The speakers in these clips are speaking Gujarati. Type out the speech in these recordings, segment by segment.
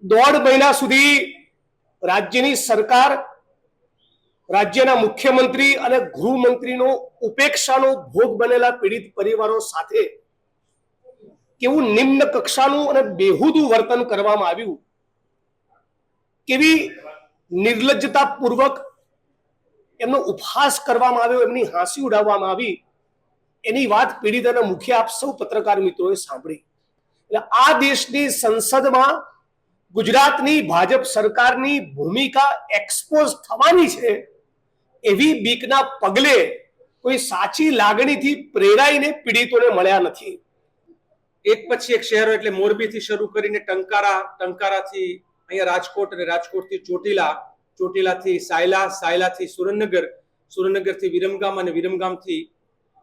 દોઢ મહિના સુધી રાજ્યની સરકાર, રાજ્યના મુખ્યમંત્રી અને ગૃહમંત્રીનો ઉપેક્ષાનો ભોગ બનેલા પીડિત પરિવારો સાથે કેવું નિમ્ન કક્ષાનું અને બેહુદું વર્તન કરવામાં આવ્યું, કેવી નિર્લજ્જતાપૂર્વક એમનો ઉપહાસ કરવામાં આવ્યો, એમની હાંસી ઉડાવવામાં આવી, એની વાત પીડિત અને મુખ્ય આપ સૌ પત્રકાર મિત્રોએ સાંભળી. એટલે આ દેશની સંસદમાં ગુજરાતની ભાજપ સરકારની ભૂમિકા એક્સપોઝ થવાની છે એવી બીકના પગલે કોઈ સાચી લાગણીથી પ્રેરાઈને પીડિતોને મળ્યા નથી. એક પછી એક શહેરો એટલે મોરબીથી શરૂ કરીને ટંકારા, ટંકારાથી અહીંયા રાજકોટ અને રાજકોટથી ચોટીલા, ચોટીલાથી સાયલા, સાયલાથી સુરેન્દ્રનગર, સુરેન્દ્રનગરથી વિરમગામ અને વિરમગામથી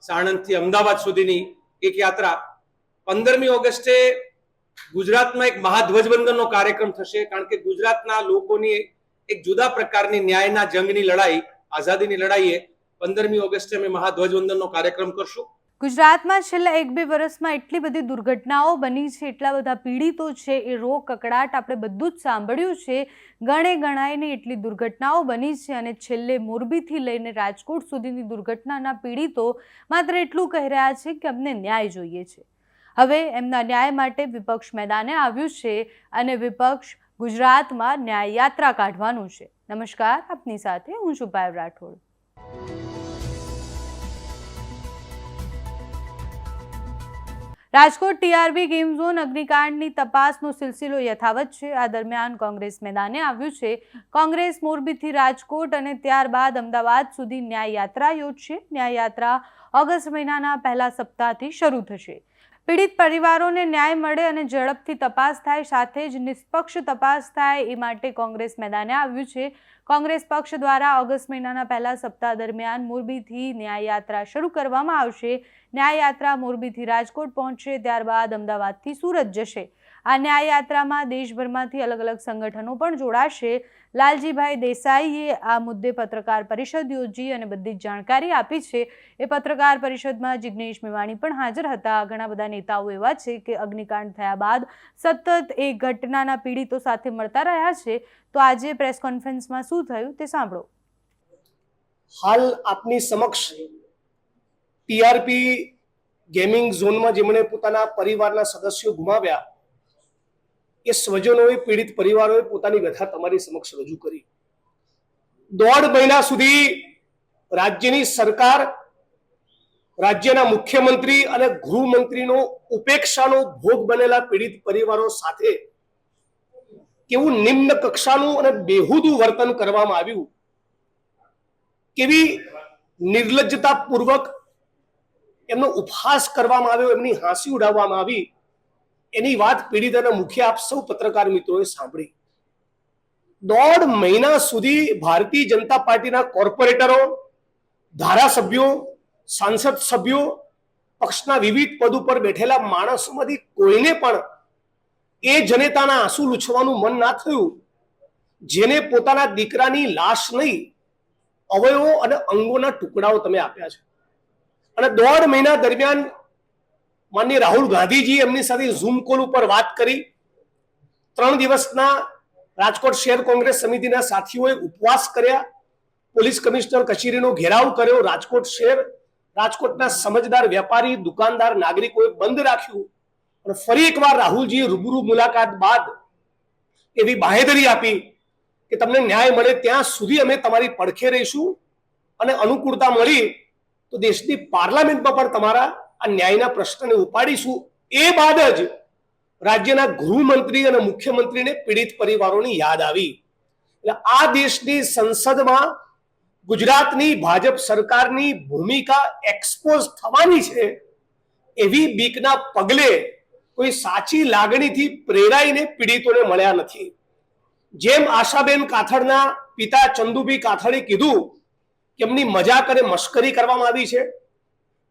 સાણંદથી અમદાવાદ સુધીની એક યાત્રા 15મી ઓગસ્ટે ગુજરાતમાં એક મહાધ્વજવંદનનો કાર્યક્રમ થશે. કારણ કે ગુજરાતના લોકોની એક જુદા પ્રકારની ન્યાયના જંગની લડાઈ, આઝાદીની લડાઈએ 15મી ઓગસ્ટે અમે મહાધ્વજવંદનનો કાર્યક્રમ કરશું. ગુજરાતમાં છેલ્લા 1-2 વર્ષમાં એટલી બધી દુર્ઘટનાઓ બની છે, એટલા બધા પીડિતો છે, એ રોગ કકડાટ આપણે બધું જ સાંભળ્યું છે. ગણે ગણાઈને એટલી દુર્ઘટનાઓ બની છે અને છેલ્લે મોરબીથી લઈને રાજકોટ સુધીની દુર્ઘટનાના પીડિતો માત્ર એટલું કહી રહ્યા છે કે અમને ન્યાય જોઈએ છે. હવે એમના ન્યાય માટે વિપક્ષ મેદાને આવ્યું છે અને વિપક્ષ ગુજરાતમાં ન્યાય યાત્રા કાઢવાનું છે. નમસ્કાર, આપની સાથે હું છું Payal Rathod. Rajkot TRB game zone અગ્નિકાંડની તપાસનો સિલસિલો યથાવત છે. આ દરમિયાન કોંગ્રેસ મેદાને આવ્યું છે. કોંગ્રેસ મોરબીથી રાજકોટ અને ત્યારબાદ અમદાવાદ સુધી ન્યાય યાત્રા યોજશે. ન્યાય યાત્રા ઓગસ્ટ મહિનાના પહેલા સપ્તાહથી શરૂ થશે. પીડિત પરિવારોને ન્યાય મળે અને ઝડપથી તપાસ થાય, સાથે જ નિષ્પક્ષ તપાસ થાય એ માટે કોંગ્રેસ મેદાને આવ્યું છે. કોંગ્રેસ પક્ષ દ્વારા ઓગસ્ટ મહિનાના પહેલા સપ્તાહ દરમિયાન મોરબીથી ન્યાય યાત્રા શરૂ કરવામાં આવશે. ન્યાય યાત્રા મોરબીથી રાજકોટ પહોંચશે, ત્યારબાદ અમદાવાદથી સુરત જશે. આ ન્યાય યાત્રામાં દેશભરમાંથી અલગ અલગ સંગઠનો પણ જોડાશે. લાલજીભાઈ દેસાઈએ આ મુદ્દે પત્રકાર પરિષદ યોજી અને બધી જ જાણકારી આપી છે. એ પત્રકાર પરિષદમાં જિગ્નેશ મેવાણી પણ હાજર હતા. ઘણા બધા નેતાઓ એવા છે કે અગ્નિકાંડ થયા બાદ સતત એ ઘટનાના પીડિતો સાથે મળતા રહ્યા છે. તો આજે પ્રેસ કોન્ફરન્સમાં શું થયું તે સાંભળો. હાલ આપની સમક્ષ ટીઆરપી ગેમિંગ ઝોનમાં જેમણે પોતાના પરિવારના સદસ્યો ગુમાવ્યા એ સ્વજનોએ, પીડિત પરિવારોએ પોતાની વ્યથા તમારી સમક્ષ રજૂ કરી. દોઢ મહિના સુધી રાજ્યની સરકાર, રાજ્યના મુખ્યમંત્રી અને ગૃહમંત્રીનો ઉપેક્ષાનો ભોગ બનેલા પીડિત પરિવારો સાથે કેવું નિમ્ન કક્ષાનું અને બેહુદું વર્તન કરવામાં આવ્યું, કેવી નિર્લજ્જતાપૂર્વક એમનો ઉપહાસ કરવામાં આવ્યો, એમની હાંસી ઉડાવવામાં આવી, એની વાત પીડિત અને મુખ્ય આપ સૌ પત્રકાર મિત્રોએ સાંભળી. દોઢ મહિના સુધી ભારતીય જનતા પાર્ટીના કોર્પોરેટરો, ધારાસભ્યો, સાંસદ સભ્યો, પક્ષના વિવિધ પદ ઉપર બેઠેલા માણસોમાંથી કોઈને પણ એ જનેતાના આંસુ લૂછવાનું મન ના થયું જેને પોતાના દીકરાની લાશ નહીં, અવયવો અને અંગોના ટુકડાઓ તમે આપ્યા છે. અને દોઢ મહિના દરમિયાન માનનીય રાહુલ ગાંધીજી એમની સાથે ઝૂમ કોલ ઉપર વાત કરી. 3 દિવસના રાજકોટ શહેર કોંગ્રેસ સમિતિના સાથીઓએ ઉપવાસ કર્યા, પોલીસ કમિશનર કચેરીનો ઘેરાવ કર્યો, રાજકોટ શહેર, રાજકોટના સમજદાર વેપારી, દુકાનદાર, નાગરિકોએ બંધ રાખ્યું. અને ફરી એકવાર રાહુલજીએ રૂબરૂ મુલાકાત બાદ એવી બાહેધરી આપી કે તમને ન્યાય મળે ત્યાં સુધી અમે તમારી પડખે રહીશું અને અનુકૂળતા મળી તો દેશની પાર્લામેન્ટમાં પણ તમારા આ ન્યાયના પ્રશ્નને ઉપાડીશું. એ બાદ જ રાજ્યના ગૃહમંત્રી અને મુખ્યમંત્રીને પીડિત પરિવારોની યાદ આવી. એટલે આ દેશની સંસદમાં ગુજરાતની ભાજપ સરકારની ભૂમિકા એક્સપોઝ થવાની છે એવી બીકના પગલે કોઈ સાચી લાગણીથી પ્રેરાઈને પીડિતોને મળ્યા નથી. જેમ આશાબેન કાથડના પિતા ચંદુભાઈ કાથડે કીધું કે એમની મજાક અને મશ્કરી કરવામાં આવી છે,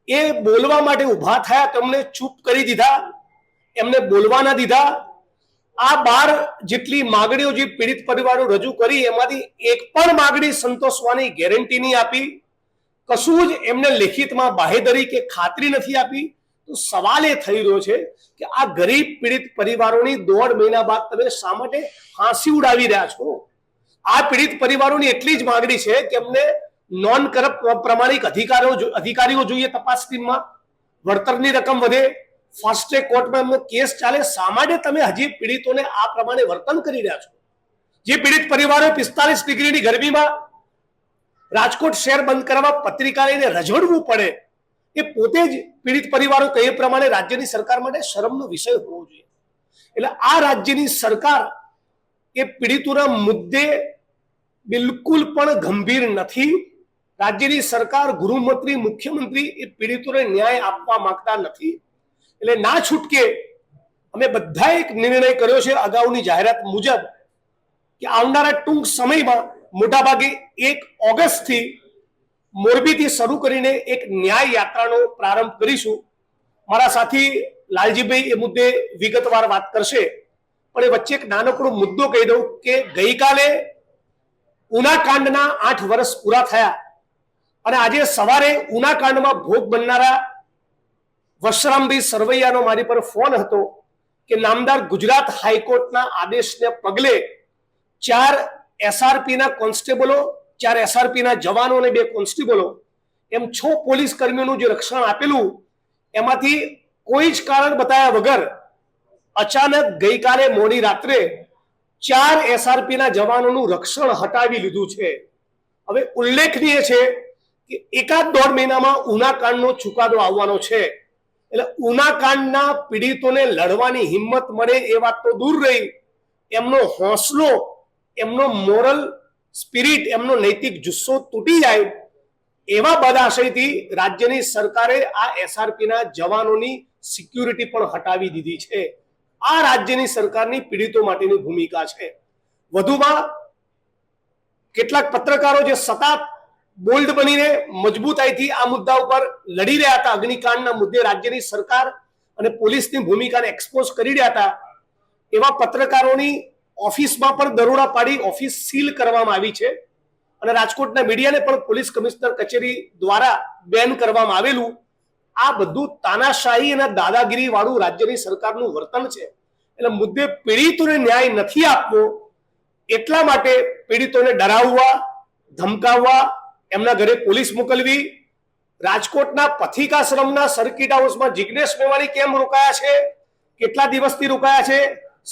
એ બોલવા માટે ઊભા થયા, તમને ચૂપ કરી દીધા, એમને બોલવા ના દીધા. આ 12 જેટલી માગણીઓ જે પીડિત પરિવારો રજૂ કરી એમાંથી એક પણ માગણી સંતોષવાની ગેરંટી નહીં આપી, કશું જ એમને લેખિતમાં બાહેધરી કે ખાતરી નથી આપી. તો સવાલ એ થઈ રહ્યો છે કે આ ગરીબ પીડિત પરિવારોની 1.5 મહિના બાદ તમે શા માટે ફાંસી ઉડાવી રહ્યા છો? આ પીડિત પરિવારોની એટલી જ માંગણી છે કે અમને નોન કરપ્ટ પ્રમાણિક અધિકારીઓ જોઈએ તપાસ ટીમમાં, વળતરની રકમ વધે, ફાસ્ટ ટ્રેક કોર્ટમાં એમનો કેસ ચાલે. શા માટે તમે હજી પીડિતોને આ પ્રમાણે વર્તન કરી રહ્યા છો? જે પીડિત પરિવારો 45 ડિગ્રીની ગરમીમાં રાજકોટ શહેર બંધ કરવા પત્રિકા લઈને રઝળવું પડે, એ પોતે જ પીડિત પરિવારો કહે પ્રમાણે રાજ્યની સરકાર માટે શરમનો વિષય હોવો જોઈએ. એટલે આ રાજ્યની સરકાર એ પીડિતોના મુદ્દે બિલકુલ પણ ગંભીર નથી. રાજ્યની સરકાર, ગૃહમંત્રી, મુખ્યમંત્રી એ પીડિતોને ન્યાય આપવા માંગતા નથી. એટલે ના છૂટકે અમે બધા એક નિર્ણય કર્યો છે અગાઉની જાહેરાત મુજબ કે આવનારા ટૂંક સમયમાં મોટાભાગે 1 ઓગસ્ટથી મોરબીથી શરૂ કરીને એક ન્યાય યાત્રાનો પ્રારંભ કરીશું. મારા સાથી લાલજીભાઈ એ મુદ્દે વિગતવાર વાત કરશે, પણ એ વચ્ચે એક નાનકડો મુદ્દો કહી દઉં કે ગઈકાલે ઉનાકાંડના 8 વર્ષ પૂરા થયા અને આજે સવારે ઉનાકાંડમાં ભોગ બનનારા વશરામભાઈ સરવૈયાનો મારી પર ફોન હતો કે નામદાર ગુજરાત હાઈકોર્ટના આદેશને પગલે 4 SRPના કોન્સ્ટેબલો, 4 SRPના જવાનો અને 2 કોન્સ્ટેબલો એમ 6 પોલીસ કર્મીઓનું જે રક્ષણ આપેલું એમાંથી કોઈ જ કારણ બતાવ્યા વગર અચાનક ગઈકાલે મોડી રાત્રે 4 SRPના જવાનોનું રક્ષણ હટાવી લીધું છે. હવે ઉલ્લેખનીય છે કે 1.5 મહિનામાં ઉનાકાંડનો ચુકાદો આવવાનો છે. એટલે ઉનાકાંડના પીડિતોને લડવાની હિંમત મળે એ વાત તો દૂર રહી, એમનો હોંસલો, એમનો મોરલ સ્પિરિટ, એમનો નૈતિક જુસ્સો તૂટી જાય એવા બદાશયથી રાજ્યની સરકારે આ SRPના જવાનોની સિક્યુરિટી પણ હટાવી દીધી છે. આ રાજ્યની સરકારની પીડિતો માટેની ભૂમિકા છે. વધુમાં કેટલાક પત્રકારો જે સતત બોલ્ડ બનીને મજબૂતાઈથી આ મુદ્દા ઉપર લડી રહ્યા હતા, અગ્નિકાંડના મુદ્દે રાજ્યની સરકાર અને પોલીસની ભૂમિકાને એક્સપોઝ કરી રહ્યા હતા, એવા પત્રકારોની ઓફિસમાં પણ દરોડા પાડી ઓફિસ સીલ કરવામાં આવી છે અને રાજકોટના મીડિયાને પણ પોલીસ કમિશનર કચેરી દ્વારા બેન કરવામાં આવેલું. આ બધું તાનાશાહી અને દાદાગીરી વાળું રાજ્યની સરકારનું વર્તન છે. એટલે મુદ્દે પીડિતોને ન્યાય નથી આપવો એટલા માટે પીડિતોને ડરાવવા, ધમકાવવા, એમના ઘરે પોલીસ મોકલવી. રાજકોટના પથિકાશ્રમના સર્કિટ હાઉસમાં જિગ્નેશ મેવાણી કેમ રોકાયા છે, કેટલા દિવસથી રોકાયા છે,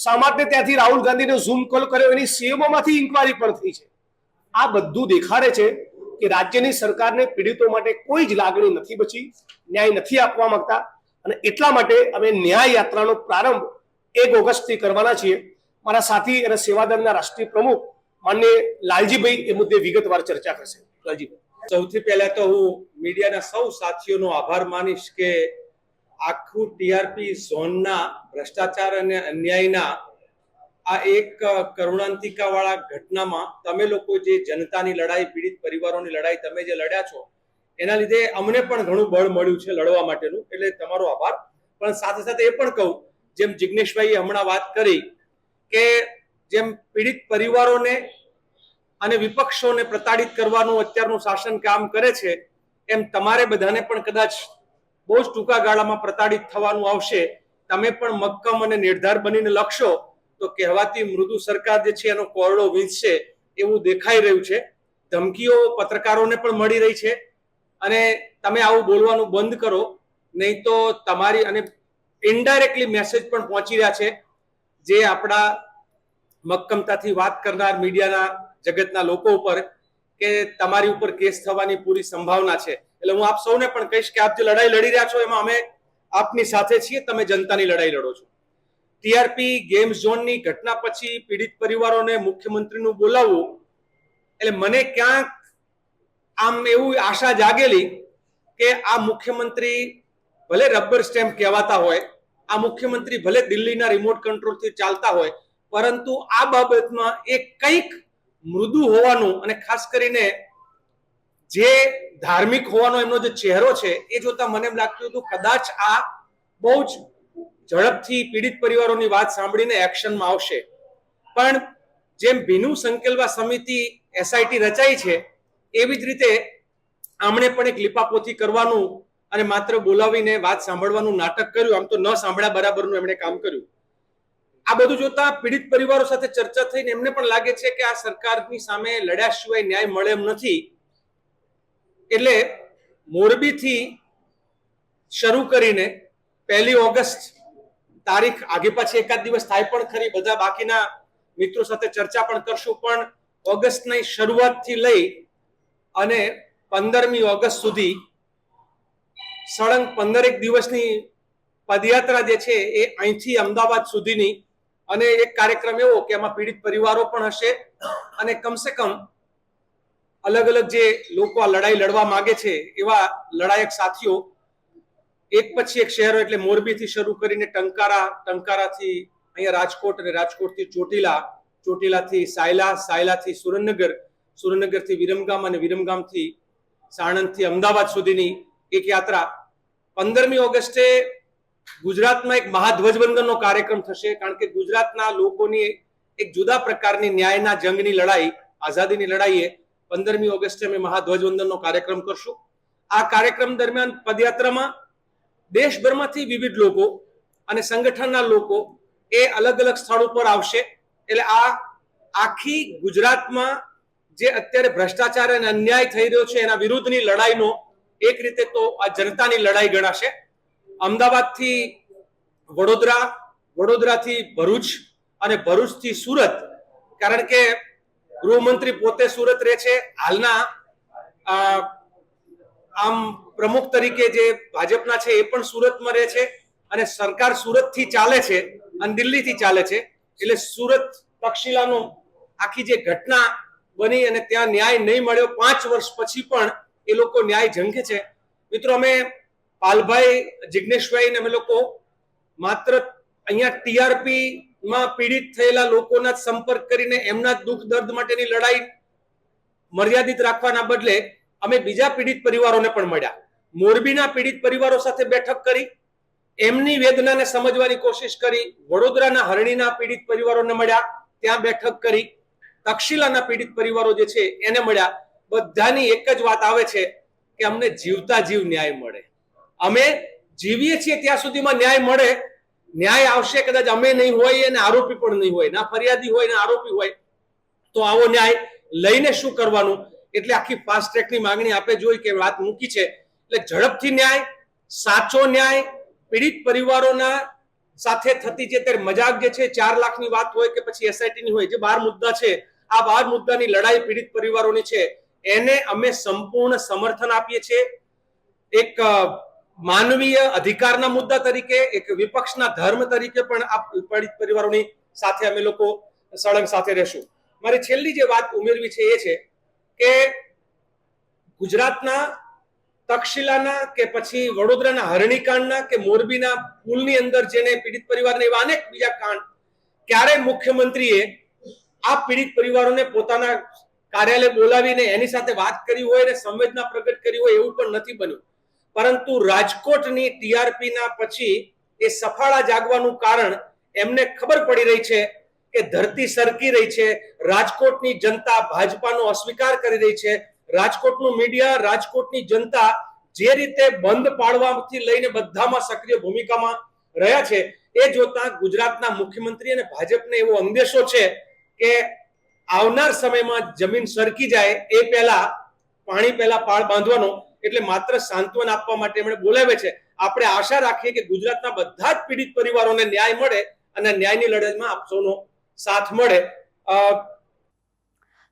શા માટે ત્યાંથી રાહુલ ગાંધીને ઝૂમ કોલ કર્યો, એની સીએમઓમાંથી ઇન્કવાયરી પણ થઈ છે. આ બધું દેખાડે છે કે રાજ્યની સરકારને પીડિતો માટે કોઈ જ લાગણી નથી બચી, ન્યાય નથી આપવા માંગતા અને એટલા માટે અમે ન્યાય યાત્રાનો પ્રારંભ 1 ઓગસ્ટથી કરવાના છીએ. મારા સાથી અને સેવાદળના રાષ્ટ્રીય પ્રમુખ માનનીય લાલજીભાઈ એ મુદ્દે વિગતવાર ચર્ચા કરશે. લાલજીભાઈ, સૌથી પહેલા તો હું મીડિયાના સૌ સાથીઓનો આભાર માનીશ કે આખું ટીઆરપી ઝોનના ભ્રષ્ટાચાર અને અન્યાયના આ એક કરુણાંતિકા વાળા ઘટનામાં તમે લોકો જે જનતાની લડાઈ, પીડિત પરિવારોની લડાઈ તમે જે લડ્યા છો એના લીધે અમને પણ ઘણું બળ મળ્યું છે લડવા માટેનું, એટલે તમારો આભાર. પણ સાથે સાથે એ પણ કહું, જેમ જિગ્નેશભાઈએ હમણાં વાત કરી કે જેમ પીડિત પરિવારોને અને વિપક્ષોને પ્રતાડિત કરવાનું અત્યારનું શાસન કામ કરે છે, એમ તમારે બધાને પણ કદાચ બહુ જ ટૂંકા ગાળામાં પ્રતાડિત થવાનું આવશે. તમે પણ મક્કમ અને નિર્ધાર બનીને લખશો તો કહેવાતી મૃદુ સરકાર જે છે એનો કોરડો વીંચશે એવું દેખાઈ રહ્યું છે. ધમકીઓ પત્રકારોને પણ મળી રહી છે અને તમે આવું બોલવાનું બંધ કરો, નહીં તો તમારી અને ઇનડાયરેક્ટલી મેસેજ પણ પહોંચી રહ્યા છે જે આપણા મક્કમતાથી વાત કરનાર મીડિયાના જગતના લોકો ઉપર કે તમારી ઉપર કેસ થવાની પૂરી સંભાવના છે. એટલે હું આપ સૌને પણ કહીશ કે આપ જે લડાઈ લડી રહ્યા છો એમાં અમે આપની સાથે છીએ, તમે જનતાની લડાઈ લડો છો. ટીઆરપી ગેમ ઝોનની ઘટના પછી પીડિત પરિવારોને મુખ્યમંત્રીનું બોલાવવું એટલે મને ક્યાંક આમ એવું આશા જાગેલી કે આ મુખ્યમંત્રી ભલે રબર સ્ટેમ્પ કહેવાતા હોય, આ મુખ્યમંત્રી ભલે દિલ્હીના રિમોટ કંટ્રોલથી ચાલતા હોય, પરંતુ આ બાબતમાં એ કંઈક મૃદુ હોવાનું અને ખાસ કરીને જે ધાર્મિક હોવાનો એમનો જે ચહેરો છે એ જોતા મને એમ લાગતું હતું કદાચ આ બહુ જ ઝડપથી પીડિત પરિવારોની વાત સાંભળીને એક્શનમાં આવશે. પણ જેમ ભીનું સંકેલવા સમિતિ SIT રચાઈ છે એવી જ રીતે આમણે પણ એક લીપાપોથી કરવાનું અને માત્ર બોલાવીને વાત સાંભળવાનું નાટક કર્યું. આમ તો ન સાંભળ્યા બરાબરનું એમણે કામ કર્યું. આ બધું જોતા પીડિત પરિવારો સાથે ચર્ચા થઈને એમને પણ લાગે છે કે આ સરકારની સામે લડ્યા સિવાય ન્યાય મળે એમ નથી. એટલે મોરબીથી શરૂ કરીને 1 ઓગસ્ટ તારીખ આગે પાછી એકાદ દિવસ થાય પણ ખરી, બધા બાકીના મિત્રો સાથે ચર્ચા પણ કરશું, પણ ઓગસ્ટની શરૂઆતથી લઈ અને 15મી ઓગસ્ટ સુધી સળંગ 15 દિવસની પદયાત્રા જે છે એ અહીંથી અમદાવાદ સુધીની, અને એક કાર્યક્રમ એવો કે એમાં પીડિત પરિવારો પણ હશે અને કમસે કમ અલગ અલગ જે લોકો આ લડાઈ લડવા માંગે છે એવા લડાયક સાથીઓ એક પછી એક શહેરો એટલે મોરબીથી શરૂ કરીને ટંકારાથી અહીંયા રાજકોટ અને રાજકોટથી ચોટીલા, ચોટીલાથી સાયલા, સાયલાથી સુરેન્દ્રનગર, સુરેન્દ્રનગરથી વિરમગામ અને વિરમગામથી સાણંદથી અમદાવાદ સુધીની એક યાત્રા 15મી ઓગસ્ટે ગુજરાતમાં એક મહાધ્વજવંદનનો કાર્યક્રમ થશે. કારણ કે ગુજરાતના લોકોની એક જુદા પ્રકારની ન્યાયના જંગની લડાઈ, આઝાદીની લડાઈએ 15મી ઓગસ્ટે અમે મહાધ્વજવંદનનો કાર્યક્રમ કરશું. આ કાર્યક્રમ દરમિયાન પદયાત્રામાં દેશભરમાંથી વિવિધ લોકો અને સંગઠનના લોકો એ અલગ અલગ સ્થળ ઉપર આવશે. એટલે આ આખી ગુજરાતમાં જે અત્યારે ભ્રષ્ટાચાર અને અન્યાય થઈ રહ્યો છે એના વિરુદ્ધની લડાઈનો એક રીતે તો આ જનતાની લડાઈ ગણાશે. અમદાવાદથી વડોદરા, વડોદરાથી ભરૂચ અને ભરૂચથી સુરત, કારણ કે ગૃહમંત્રી પોતે સુરત રહે છે. હાલના આમ પ્રમુખ તરીકે જે ભાજપના છે એ પણ સુરતમાં રહે છે અને સરકાર સુરતથી ચાલે છે અને દિલ્હીથી ચાલે છે. એટલે સુરત તક્ષશિલાનો આખી જે ઘટના બની અને ત્યાં ન્યાય નહીં મળ્યો, 5 વર્ષ પછી પણ એ લોકો ન્યાય ઝંખે છે. મિત્રો, અમે પાલભાઈ, જિગ્નેશભાઈ ને અમે લોકો માત્ર અહીંયા ટીઆરપી માં પીડિત થયેલા લોકોના સંપર્ક કરીને એમના દુઃખ દર્દ માટેની લડાઈ મર્યાદિત રાખવાના બદલે અમે બીજા પીડિત પરિવારોને પણ મળ્યા. મોરબીના પીડિત પરિવારો સાથે બેઠક કરી, એમની વેદનાને સમજવાની કોશિશ કરી. વડોદરાના હરણીના પીડિત પરિવારોને મળ્યા, ત્યાં બેઠક કરી. તક્ષશિલાના પીડિત પરિવારો જે છે એને મળ્યા. બધાની એક જ વાત આવે છે કે અમને જીવતા જીવ ન્યાય મળે. અમે જીવીએ છીએ ત્યાં સુધીમાં ન્યાય મળે. ન્યાય આવશે કદાચ અમે નહીં હોય અને આરોપી પણ નહીં હોય, ના ફરિયાદી હોય ને આરોપી હોય, તો આવો ન્યાય લઈને શું કરવાનું? એટલે આખી ફાસ્ટ ટ્રેકની માંગણી આપે જોઈ કે વાત મૂકી છે. એટલે ઝડપથી ન્યાય, સાચો ન્યાય, પીડિત પરિવારોના સાથે થતી જે ત્યારે મજાક જે છે 4 લાખની વાત હોય કે પછી એસઆઈટીની હોય, જે 12 મુદ્દા છે, આ 12 મુદ્દાની લડાઈ પીડિત પરિવારોની છે, એને અમે સંપૂર્ણ સમર્થન આપીએ છીએ. એક માનવીય અધિકારના મુદ્દા તરીકે, એક વિપક્ષના ધર્મ તરીકે પણ આ પીડિત પરિવારોની સાથે અમે લોકો સળંગ સાથે રહેશું. મારી છેલ્લી જે વાત ઉમેરવી છે એ છે કે ગુજરાતના તક્ષશિલાના કે પછી વડોદરાના હરણીકાંડના કે મોરબીના પુલની અંદર જેને પીડિત પરિવારને એવા અનેક બીજા કાંડ, ક્યારેય મુખ્યમંત્રીએ આ પીડિત પરિવારોને પોતાના કાર્યાલય બોલાવીને એની સાથે વાત કરી હોય અને સંવેદના પ્રગટ કરી હોય એવું પણ નથી બન્યું. પરંતુ રાજકોટની ટીઆરપીના પછી એ સફાળા જાગવાનું કારણ એમને ખબર પડી રહી છે કે ધરતી સરકી રહી છે. રાજકોટની જનતા ભાજપાનો અસ્વીકાર કરી રહી છે. રાજકોટનું મીડિયા, રાજકોટની જનતા જે રીતે બંધ પાડવાથી લઈને બધામાં સક્રિય ભૂમિકામાં રહ્યા છે, એ જોતા ગુજરાતના મુખ્યમંત્રી અને ભાજપને એવો અંદેશો છે કે આવનાર સમયમાં જમીન સરકી જાય એ પહેલા પાણી પહેલા પાળ બાંધવાનો. એટલે માત્ર સાંત્વન આપવા માટે એમણે બોલાવે છે. આપણે આશા રાખીએ કે ગુજરાતના બધા જ પીડિત પરિવારોને ન્યાય મળે અને ન્યાયની લડાઈમાં આપ સૌનો સાથ મળે.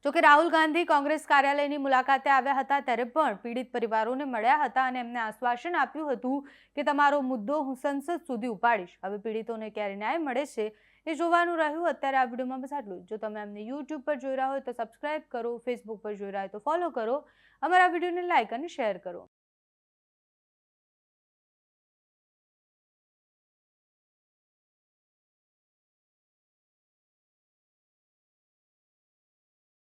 જોકે રાહુલ ગાંધી કોંગ્રેસ કાર્યાલયની મુલાકાતે આવ્યા હતા ત્યારે પણ પીડિત પરિવારોને મળ્યા હતા અને એમને આશ્વાસન આપ્યું હતું કે તમારો મુદ્દો હું સંસદ સુધી ઉપાડીશ. હવે પીડિતોને ક્યારે ન્યાય મળે છે એ જોવાનું રહ્યું. અત્યારે આ વિડીયોમાં બસ આટલું. જો તમે અમને યુટ્યુબ પર જોઈ રહ્યા હોય તો સબસ્ક્રાઇબ કરો, ફેસબુક પર જોઈ રહ્યા હોય તો ફોલો કરો, અમારા વિડીયોને લાઇક અને શેર કરો.